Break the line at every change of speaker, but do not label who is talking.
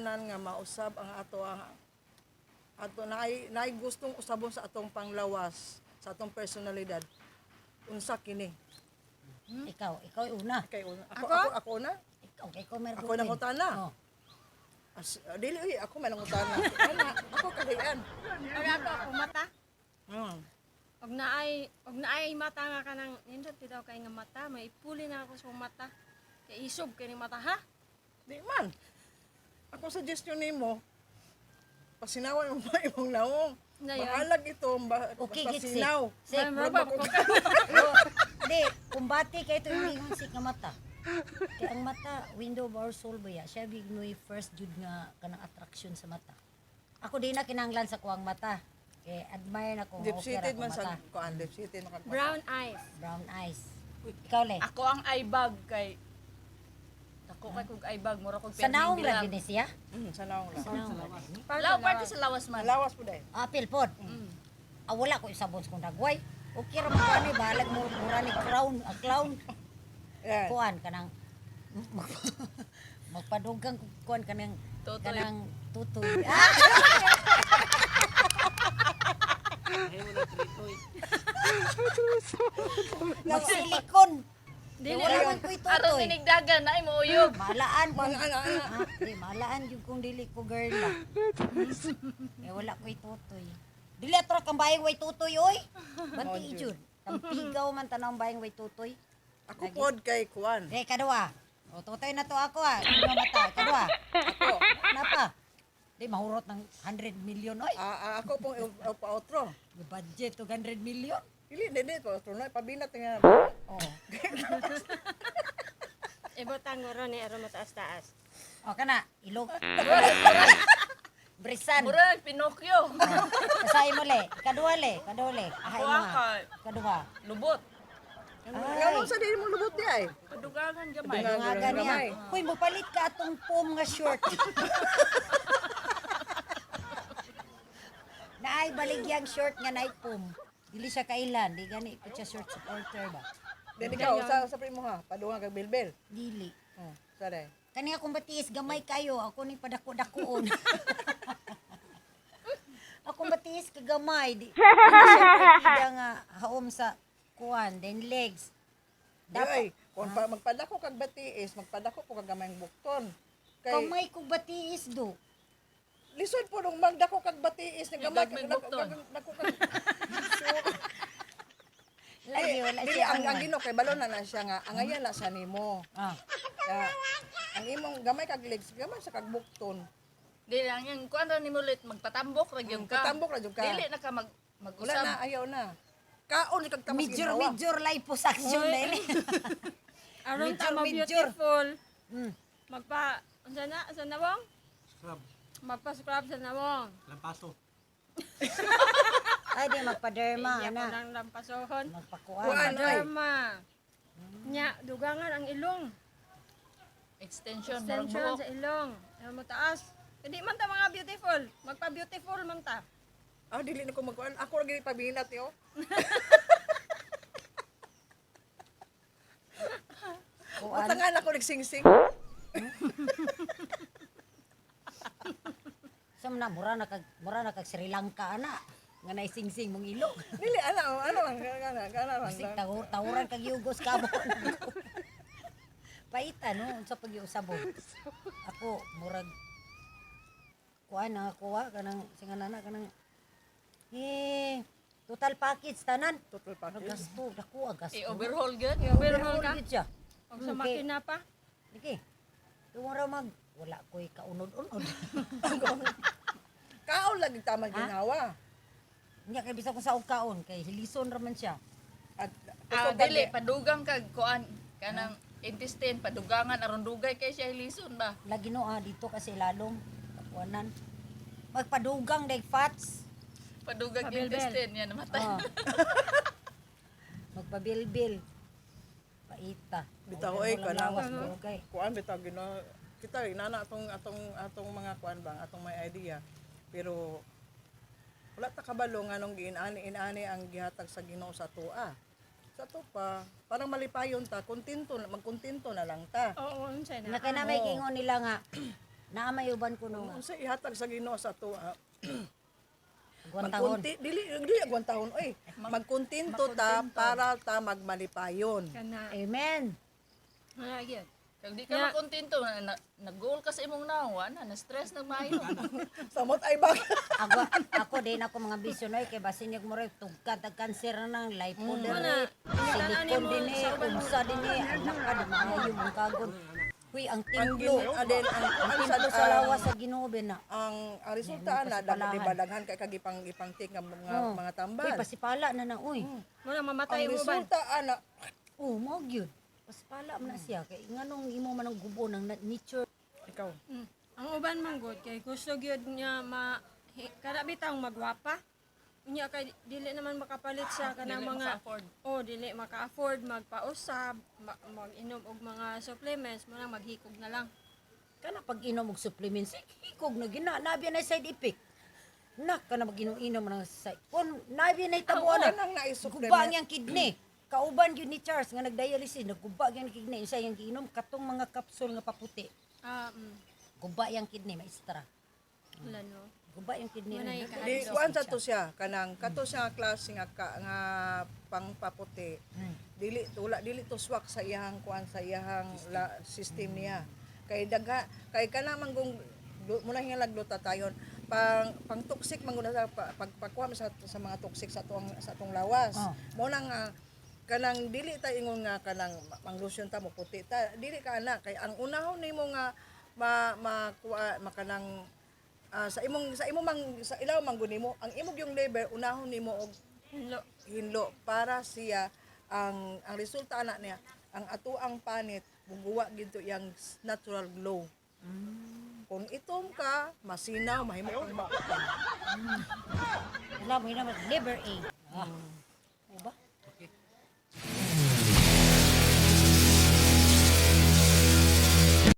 tanan nga mausab ang ato naay gustong usabon sa atong panglawas, sa atong personalidad. Unsa kini?
Ikaw una.
Kay una.
Ako?
Ako na.
Ikaw meron.
Ako nang utana.
Oh.
Dili ako man ang utana. Ako kalian.
Ako mata.
Hmm.
Og naay mata nga kanang nindot daw kay nga mata, may ipuli na ako sa mata. Kay isog kay ni mata ha.
Di man. Ako suggestion nimo, pasinawan mo pa imong naong.
Ngayon.
Bahalag ito,
Okay, gitsi.
pasinaw.
Sik,
Murag
ko.
Di, kumbati kayo ito yung ingon si mata. Kaya ang mata, window of our soul ba ya? Siya bignoy first jud nga kanang attraction sa mata. Ako di na kinanglan sa kuwang mata. Kaya admire na ko.
Deep-seated man sa kuan, deep-seated na kagmata.
Brown eyes.
Brown eyes. Ikaw le.
Ako ang eyebag kay ako kay kog eyebag mura kog
Sa naong lang din siya?
Sa naong lang.
Sa naong lang.
Law party sa lawas man.
Malawas po dahil.
Apil pod. Wala ko isabon sa kong dagway. Okay ra mo ani balag mo mura ni crown, clown.
Yan.
Kuan kanang magpadugang kuan kanang
Tutoy.
kanang tutoy. Magsilikon.
Dili
Wala
ako.
man ko'y
Aron
tutoy.
tinigdagan na mo uyog.
Malaan ko.
Ana.
Di, malaan yung kung dili ko girl la. Wala ko'y tutoy. Dili atras kang bayang way tutoy, oy. Banti ijud. Tampigaw man tanang bayang way tutoy.
Ako pod kay kuan.
Kay kadua. O tutoy na to ako ah. Ano mata? Kadua.
Ako.
Napa? Di mahurot ng 100 million, oy.
Ako pong pa-outro.
May budget to 100 million.
Dili, pa-outro na. Pabinat nga.
Oh.
Ibutang guro ni aron mataas-taas.
O kana, ilog. Brisan.
Mura Pinocchio.
Kasay mo le. Kadua le. Ahay mo
Kuha
nga.
ka.
Kadua.
Lubot.
Ngano sa dili mo lubot di ay?
Padugangan gamay.
Padugangan.
Nga
Gamay.
ganyan. Kuy, mupalit ka atong pom nga short. Naay baligyang short nga naay pom. Dili siya kailan. Di gani ko siya short supporter ba?
Then ikaw, sa primo ha, padungan kag bilbil.
Dili.
Sare.
Kani akong batiis, gamay kayo. Ako ni padako-dakoon. Akong batiis, kagamay. Di siya nga haom sa kuwan. Then legs.
Dapat kung magpadako kag batiis, magpadako ko kag gamayng bukton. Kay
Kamay kong batiis do.
lisod po nung magdako kag batiis nga gamay
Gagmay bukton.
nako kag
Lagi, wala
dili
siya.
ang Ginoo kay balon na siya nga angaya na sa nimo.
Ah.
Ang imong gamay kag legs, gamay sa kag bukton.
Dili lang yung kuan ra ni mulit magpatambok ra gyud ka.
Patambok ra jud ka.
Dili na ka
Wala
mag-usab.
na, ayaw na. Kaon kag tamas
Major liposuction na ini.
Aron ta
Major.
beautiful.
Mm.
Magpa unsa na wong?
Scrub.
Magpa-scrub sa nawong.
Lampaso.
Ay, di magpa-derma,
Iya ko
ana.
nang lampasohon.
Magpakuan.
Kuan.
Derma. Nya dugangan ang ilong.
Extension,
Extension
marang
sa ilong. Ayaw mo taas. Hindi man ta mga beautiful. Magpa-beautiful man ta.
Dili na ko magkuan. Ako ra gyud pabinat yo.
Kuan.
Utangan ako nagsingsing.
Sa na mura na kag Sri Lanka ana. Nga naisingsing mong ilong.
Dili ano lang kana
Kasi tawuran kag yugos ka mo. Paita no unsa pag-iusabo. Ako murag kuan na kuha kanang singanana kanang total package tanan.
total package.
Gasto dako gasto.
i-overhaul gyud.
Overhaul ka.
Gid siya.
Og sa makina pa.
Diki. Tuwara wala ko'y kaunod-unod.
Kaon lagi tama ginawa.
Nya kay bisa ko sa og kaon kay hilison ra man siya.
At
Dili padugang kag kuan kanang intestine padugangan aron dugay kay siya hilison ba.
Lagi no dito kasi lalong kapuanan. Magpadugang day fats.
Padugang
Pabilbil.
intestine yan namatay.
Oh. Magpabilbil. Paita.
Bitaw ay kanang
Okay.
kuan bitaw gina kita inana atong mga kuan bang atong may idea. Pero wala ta kabalo nga nung giinani ang gihatag sa Ginoo sa tua. Sa to pa, parang malipayon ta, magkontento na lang ta.
Oo, unsa na.
Na kay na may gingon nila nga Naamay uban ko no.
Unsa ihatag sa Ginoo sa tuwa?
Gwantahon.
Dili agwantahon oy. Magkontento ta para ta magmalipayon.
Kana,
Amen.
mga gyud.
Kag di ka makontento, nag-goal ka sa imong nawa, na-stress na maayo.
Samot ay bag.
Ako din ako mga bisonoy kay basin yung mura tugkad ang kanser na ng lipod
Wala.
silikon din unsa din anak ka di maayo ang kagon. Huy ang
Ang
templo.
Ginoo adin ang
Templo sa lawas sa Ginoo na.
ang resulta na daghan kay kagipang tik nga mga tambal.
Uy, pasipala na uy.
Muna mamatay
Ang
mo ba?
resulta ana
Oh, mo gyud. Pasipala man na siya kay nganong imo man ang gubo ng nature.
ikaw.
Ang uban man gud kay gusto gyud niya kada bitang magwapa. Unya kay dili naman makapalit sa kanang
Dili
mga
maka-afford.
dili maka-afford magpausab, mag-inom og mga supplements, mo lang maghikog na lang.
Kana pag inom og supplements, hikog na gina nabi na side effect. Nak kana mag-inom-inom ng side. Kun nabi na tabuan
Ang unang naisupplement.
guba ang kidney. Kauban gyud ni Charles nga nagdialysis, nagguba gyud ang kidney. Isa yang giinom katong mga kapsul nga paputi. Guba yang kidney maestra.
Wala no.
Guba yung kidney.
Wala
rin.
yung
Di kuan sa to siya kanang kato siya nga klase nga nga pangpaputi. Dili to swak sa iyang kuan sa iyang system niya. Kay kay kana manggong muna hingalag luta tayon pang toxic manguna sa pagpakuha sa mga toxic sa atong lawas.
Oh.
Mo nang kanang dili ta ingon nga kanang manglusyon ta mo puti ta dili ka ana kay ang unahon nimo nga makanang sa imong sa ilaw manggon nimo ang imong yung liver unahon nimo og hinlo para siya ang resulta ana niya ang atuang panit buguwa gito yang natural glow. Kung itom ka masinaw mahimo kang maputi.
Wala mo yun naman, liver aid.